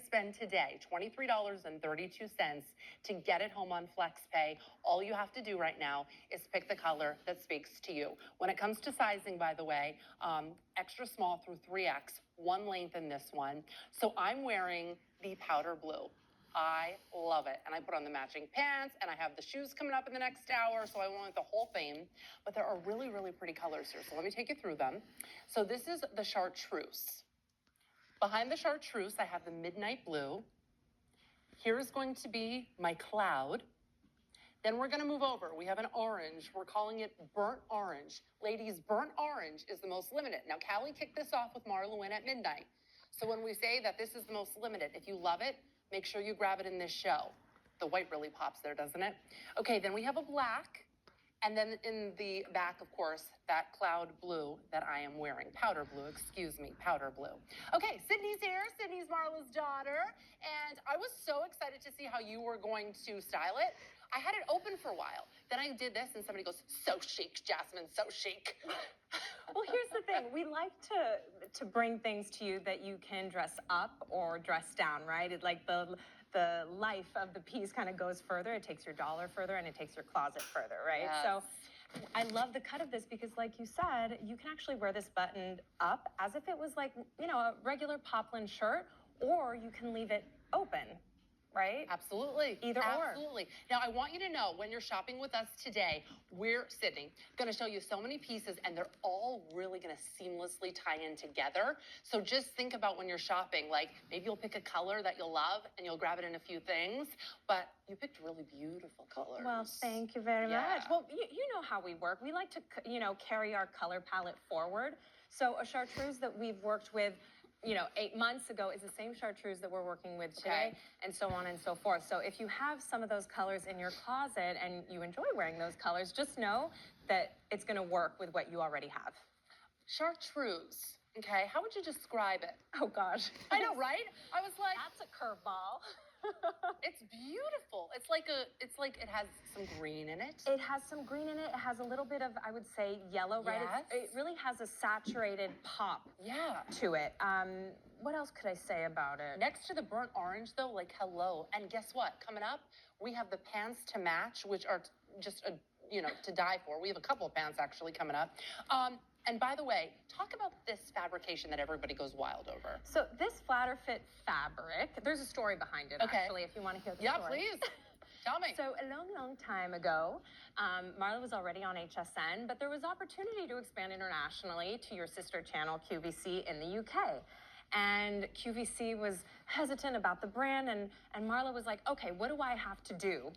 Spend today $23.32 to get it home on FlexPay. All you have to do right now is pick the color that speaks to you. When it comes to sizing, by the way, extra small through 3X, one length in this one. So I'm wearing the powder blue. I love it. And I put on the matching pants, and I have the shoes coming up in the next hour, so I want the whole thing. But there are really, really pretty colors here. So let me take you through them. So this is the chartreuse. Behind the chartreuse, I have the midnight blue. Here's going to be my cloud. Then we're going to move over. We have an orange. We're calling it burnt orange. Ladies, burnt orange is the most limited. Now, Callie kicked this off with MarlaWynne at midnight. So when we say that this is the most limited, if you love it, make sure you grab it in this show. The white really pops there, doesn't it? Okay, then we have a black. And then in the back, of course, that cloud blue that I am wearing. Powder blue, excuse me, powder blue. Okay, Sydney's here. Sydney's Marla's daughter. And I was so excited to see how you were going to style it. I had it open for a while. Then I did this and somebody goes, so chic, Jasmine, so chic. Well, here's the thing. We like to bring things to you that you can dress up or dress down, right? It, like the life of the piece kind of goes further. It takes your dollar further and it takes your closet further, right? Yes. So I love the cut of this because, like you said, you can actually wear this buttoned up as if it was like, you know, a regular poplin shirt, or you can leave it open. Right? Absolutely. Either or. Absolutely. Now, I want you to know, when you're shopping with us today, we're Sydney, going to show you so many pieces, and they're all really going to seamlessly tie in together. So just think about when you're shopping, like maybe you'll pick a color that you'll love, and you'll grab it in a few things, but you picked really beautiful colors. Well, thank you very much. Well, you know how we work. We like to, you know, carry our color palette forward. So a chartreuse that we've worked with, you know, 8 months ago is the same chartreuse that we're working with today, and so on and so forth. So if you have some of those colors in your closet and you enjoy wearing those colors, just know that it's going to work with what you already have. Chartreuse. Okay, how would you describe it? Oh, gosh. I know, right? I was like, that's a curveball. It's beautiful. It's like it has some green in it. It has some green in it. It has a little bit of, I would say, yellow, right? Yes. It really has a saturated pop to it. What else could I say about it? Next to the burnt orange, though, like, hello. And guess what? Coming up, we have the pants to match, which are just, you know, to die for. We have a couple of pants actually coming up. And by the way, talk about this fabrication that everybody goes wild over. So this flatter fit fabric, there's a story behind it, actually, if you want to hear the story. Yeah, please. Tell me. So a long, long time ago, Marla was already on HSN, but there was opportunity to expand internationally to your sister channel, QVC, in the UK. And QVC was hesitant about the brand, and Marla was like, okay, what do I have to do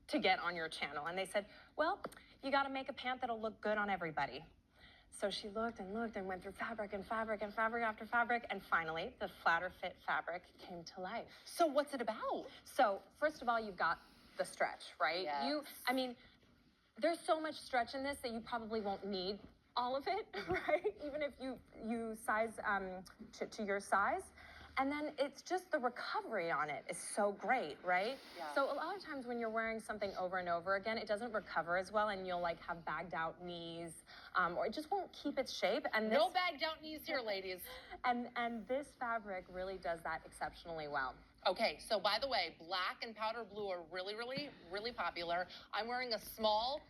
to get on your channel? And they said, well, you got to make a pant that'll look good on everybody. So she looked and looked and went through fabric and fabric and fabric after fabric, and finally, the flatter fit fabric came to life. So what's it about? So first of all, you've got the stretch, right? Yes. I mean, there's so much stretch in this that you probably won't need all of it, right? Even if you size to your size. And then it's just the recovery on it is so great, right? Yeah. So a lot of times when you're wearing something over and over again, it doesn't recover as well, and you'll like have bagged out knees, or it just won't keep its shape. And no bagged out knees here, ladies. And this fabric really does that exceptionally well. Okay, so by the way, black and powder blue are really, really, really popular. I'm wearing a small.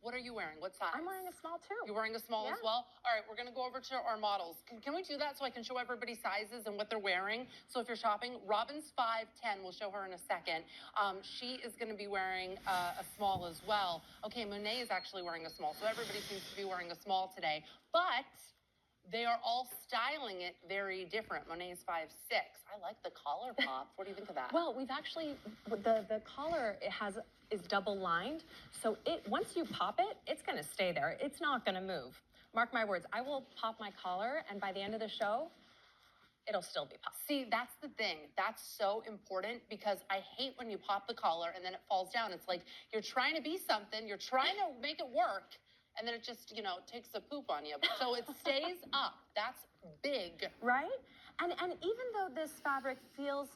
What are you wearing? What size? I'm wearing a small too. You're wearing a small as well? All right, we're going to go over to our models. Can we do that so I can show everybody sizes and what they're wearing? So if you're shopping, Robin's 5'10", we'll show her in a second. She is going to be wearing a small as well. Okay, Monet is actually wearing a small, so everybody seems to be wearing a small today. But they are all styling it very different. Monet's 5'6". I like the collar pop. What do you think of that? Well, we've actually, the collar is double lined. So once you pop it, it's going to stay there. It's not going to move. Mark my words. I will pop my collar, and by the end of the show, it'll still be popped. See, that's the thing. That's so important, because I hate when you pop the collar and then it falls down. It's like you're trying to be something. You're trying to make it work. And then it just, you know, takes a poop on you. So it stays up. That's big. Right? And even though this fabric feels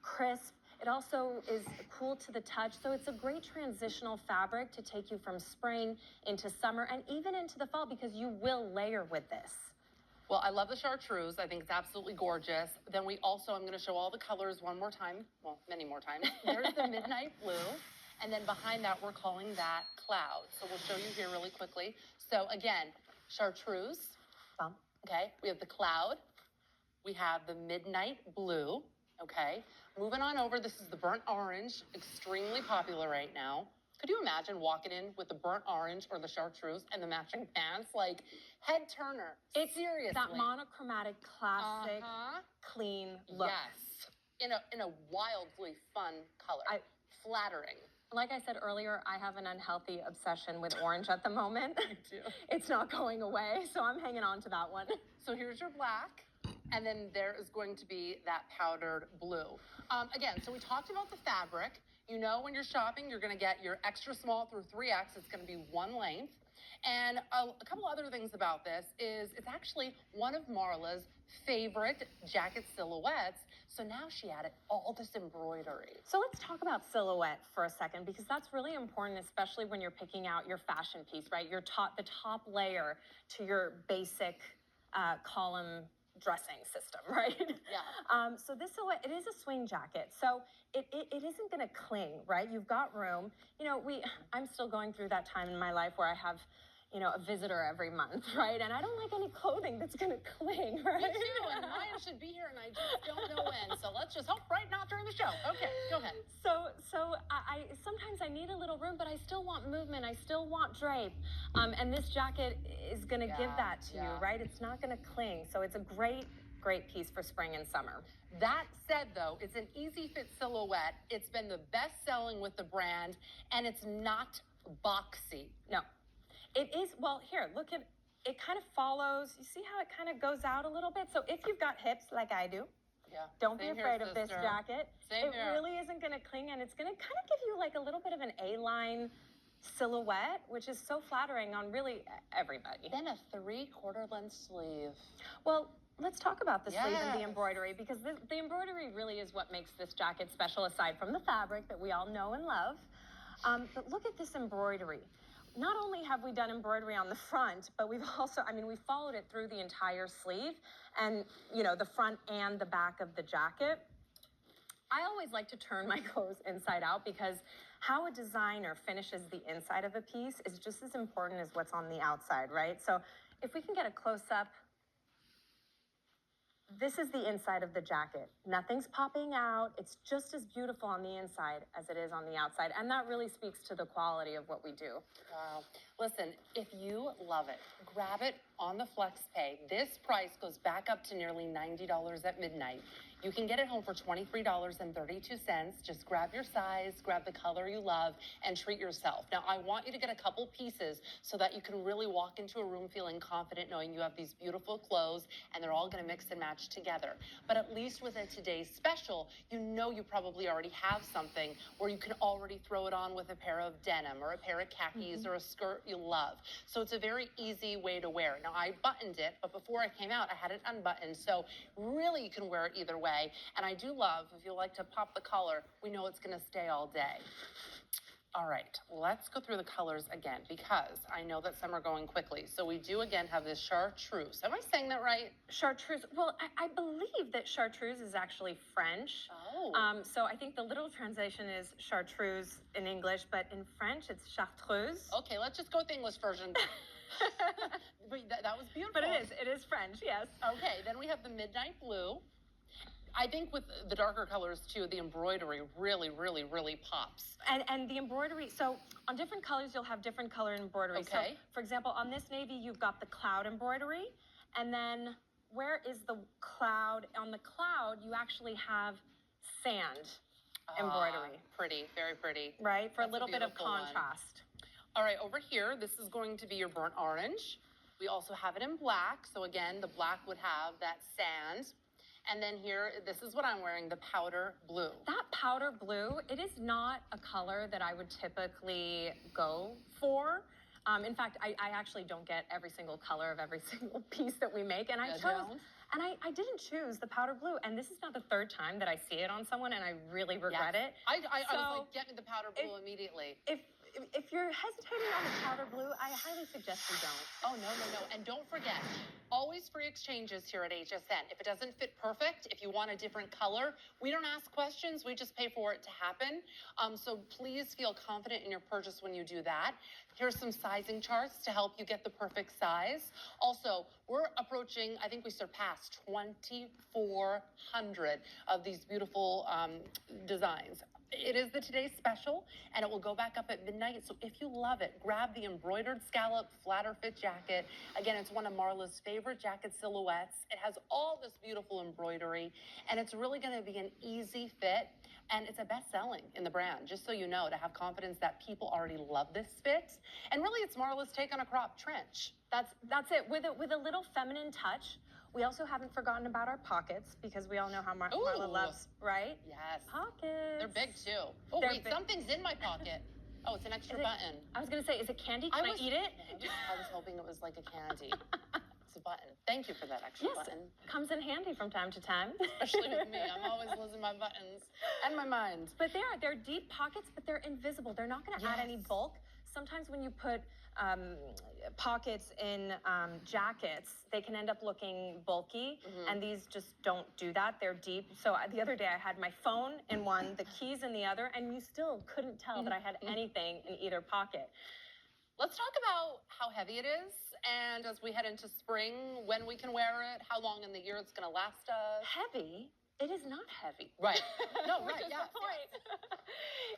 crisp, it also is cool to the touch. So it's a great transitional fabric to take you from spring into summer and even into the fall, because you will layer with this. Well, I love the chartreuse. I think it's absolutely gorgeous. Then we also, I'm going to show all the colors one more time. Well, many more times. There's the midnight blue. And then behind that, we're calling that cloud. So we'll show you here really quickly. So again, chartreuse. Okay. We have the cloud. We have the midnight blue. Okay. Moving on over, this is the burnt orange, extremely popular right now. Could you imagine walking in with the burnt orange or the chartreuse and the matching pants? Like, head turner. It's seriously. that monochromatic, classic, clean look. Yes. In a wildly fun color. Flattering. Like I said earlier, I have an unhealthy obsession with orange at the moment. You do. It's not going away, so I'm hanging on to that one. So here's your black. And then there is going to be that powdered blue. Again, so we talked about the fabric. You know, when you're shopping, you're going to get your extra small through 3X. It's going to be one length. And a couple other things about this is it's actually one of Marla's favorite jacket silhouettes. So now she added all this embroidery. So let's talk about silhouette for a second, because that's really important, especially when you're picking out your fashion piece, right? The top layer to your basic column dressing system, right? Yeah. So this silhouette, it is a swing jacket. So it isn't going to cling, right? You've got room. You know, I'm still going through that time in my life where I have, you know, a visitor every month, right? And I don't like any clothing that's going to cling, right? Me too, and Maya should be here, and I just don't know when. So let's just hope right now during the show. Okay, go ahead. So I sometimes I need a little room, but I still want movement. I still want drape. And this jacket is going to give that to you, right? It's not going to cling. So it's a great piece for spring and summer. That said, though, it's an easy fit silhouette. It's been the best selling with the brand, and it's not boxy. No. It is, well, here, look at, it kind of follows, you see how it kind of goes out a little bit? So if you've got hips like I do, don't be afraid of this jacket. It really isn't going to cling, and it's going to kind of give you like a little bit of an A-line silhouette, which is so flattering on really everybody. Then a 3/4 length sleeve. Well, let's talk about the sleeve and the embroidery, because the embroidery really is what makes this jacket special, aside from the fabric that we all know and love. But look at this embroidery. Not only have we done embroidery on the front, but we've also, we followed it through the entire sleeve and, you know, the front and the back of the jacket. I always like to turn my clothes inside out, because how a designer finishes the inside of a piece is just as important as what's on the outside, right? So if we can get a close-up, this is the inside of the jacket. Nothing's popping out. It's just as beautiful on the inside as it is on the outside. And that really speaks to the quality of what we do. Wow. Listen, if you love it, grab it on the FlexPay. This price goes back up to nearly $90 at midnight. You can get it home for $23.32. Just grab your size, grab the color you love, and treat yourself. Now, I want you to get a couple pieces so that you can really walk into a room feeling confident, knowing you have these beautiful clothes and they're all going to mix and match together. But at least with a today's special, you know you probably already have something where you can already throw it on with a pair of denim or a pair of khakis or a skirt you love. So it's a very easy way to wear it. Now, I buttoned it, but before I came out, I had it unbuttoned. So really you can wear it either way. And I do love, if you like to pop the color, we know it's going to stay all day. All right, let's go through the colors again, because I know that some are going quickly. So we do again have this chartreuse. Am I saying that right? Chartreuse. Well, I believe that chartreuse is actually French. Oh. So I think the literal translation is chartreuse in English, but in French it's chartreuse. Okay, let's just go with the English version. But that was beautiful. But it is French, yes. Okay, then we have the midnight blue. I think with the darker colors too, the embroidery really, really, really pops. And the embroidery, so on different colors, you'll have different color embroidery. Okay. So, for example, on this navy, you've got the cloud embroidery. And then where is the cloud? On the cloud, you actually have sand embroidery. Pretty, very pretty. Right, for That's a little bit of beautiful contrast. All right, over here, this is going to be your burnt orange. We also have it in black. So again, the black would have that sand. And then here, this is what I'm wearing, the powder blue. That powder blue, it is not a color that I would typically go for. In fact, I actually don't get every single color of every single piece that we make. And I didn't choose the powder blue. And this is not the third time that I see it on someone, and I really regret it. I was like, get me the powder blue immediately. if you're hesitating on the powder blue, I highly suggest you don't. Oh, no, no, no. And don't forget, always free exchanges here at HSN. If it doesn't fit perfect, if you want a different color, we don't ask questions. We just pay for it to happen. So please feel confident in your purchase when you do that. Here's some sizing charts to help you get the perfect size. Also, we're approaching, I think we surpassed 2,400 of these beautiful designs. It is the today's special, and it will go back up at midnight. So if you love it, grab the embroidered scallop flatter fit jacket. Again, it's one of Marla's favorite jacket silhouettes. It has all this beautiful embroidery, and it's really going to be an easy fit. And it's a best-selling in the brand, just so you know, to have confidence that people already love this fit. And really, it's Marla's take on a crop trench. That's it. With a little feminine touch. We also haven't forgotten about our pockets, because we all know how Marla loves, right? Yes. Pockets. They're big, too. Oh, They're wait, big. Something's in my pocket. Oh, it's an extra button. I was going to say, is it candy? Can I eat it? I was hoping it was like a candy. It's a button. Thank you for that extra button. Comes in handy from time to time. Especially with me. I'm always losing my buttons and my mind. But they're deep pockets, but they're invisible. They're not going to add any bulk. Sometimes when you put pockets in jackets, they can end up looking bulky, and these just don't do that. They're deep. So the other day I had my phone in one, the keys in the other, and you still couldn't tell that I had anything in either pocket. Let's talk about how heavy it is, and as we head into spring, when we can wear it, how long in the year it's going to last us. Heavy? It is not heavy. Right. No, right, Which is yeah. the point.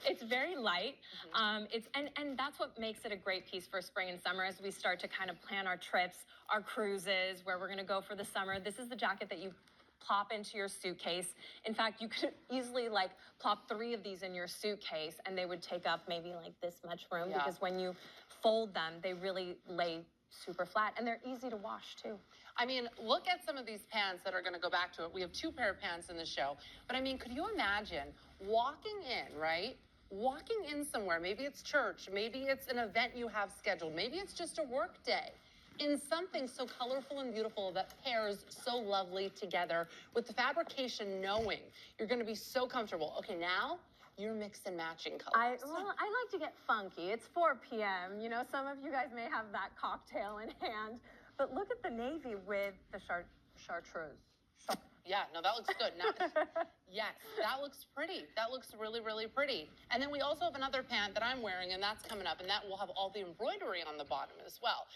It's very light. And that's what makes it a great piece for spring and summer as we start to kind of plan our trips, our cruises, where we're going to go for the summer. This is the jacket that you plop into your suitcase. In fact, you could easily like plop 3 of these in your suitcase, and they would take up maybe like this much room, because when you fold them, they really lay super flat, and they're easy to wash too. I mean, look at some of these pants that are going to go back to it. We have 2 pair of pants in the show. But I mean, could you imagine walking in, right? Walking in somewhere, maybe it's church, maybe it's an event you have scheduled, maybe it's just a work day, in something so colorful and beautiful that pairs so lovely together with the fabrication, knowing you're going to be so comfortable. Okay, now you're mix and matching colors. I like to get funky. It's 4 p.m. You know, some of you guys may have that cocktail in hand. But look at the navy with the chartreuse. Yeah, no, that looks good. Now, yes, that looks pretty. That looks really, really pretty. And then we also have another pant that I'm wearing, and that's coming up, and that will have all the embroidery on the bottom as well.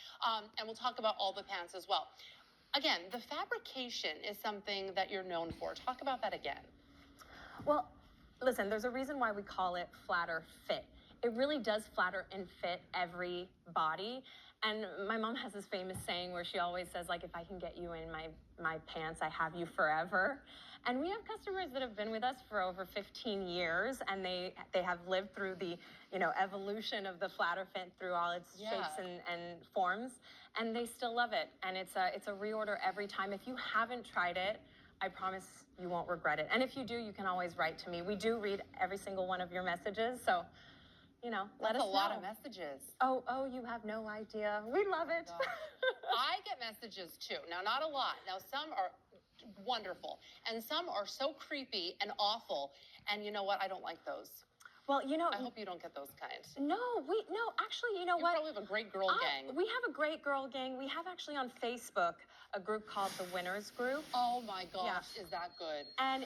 And we'll talk about all the pants as well. Again, the fabrication is something that you're known for. Talk about that again. Well, listen, there's a reason why we call it flatter fit. It really does flatter and fit every body. And my mom has this famous saying where she always says, like, if I can get you in my pants, I have you forever. And we have customers that have been with us for over 15 years, and they have lived through the, evolution of the flatter fit through all its shapes and forms, and they still love it. And it's a reorder every time. If you haven't tried it, I promise you won't regret it. And if you do, you can always write to me. We do read every single one of your messages, so let us know. That's a lot of messages. Oh, you have no idea. We love it. I get messages too. Now, not a lot. Now, some are wonderful, and some are so creepy and awful. And you know what? I don't like those. Well, I hope you don't get those kinds. No, actually, you know You what? probably have a great girl gang. We have a great girl gang. We have actually on Facebook a group called the Winners Group. Oh my gosh, is that good? And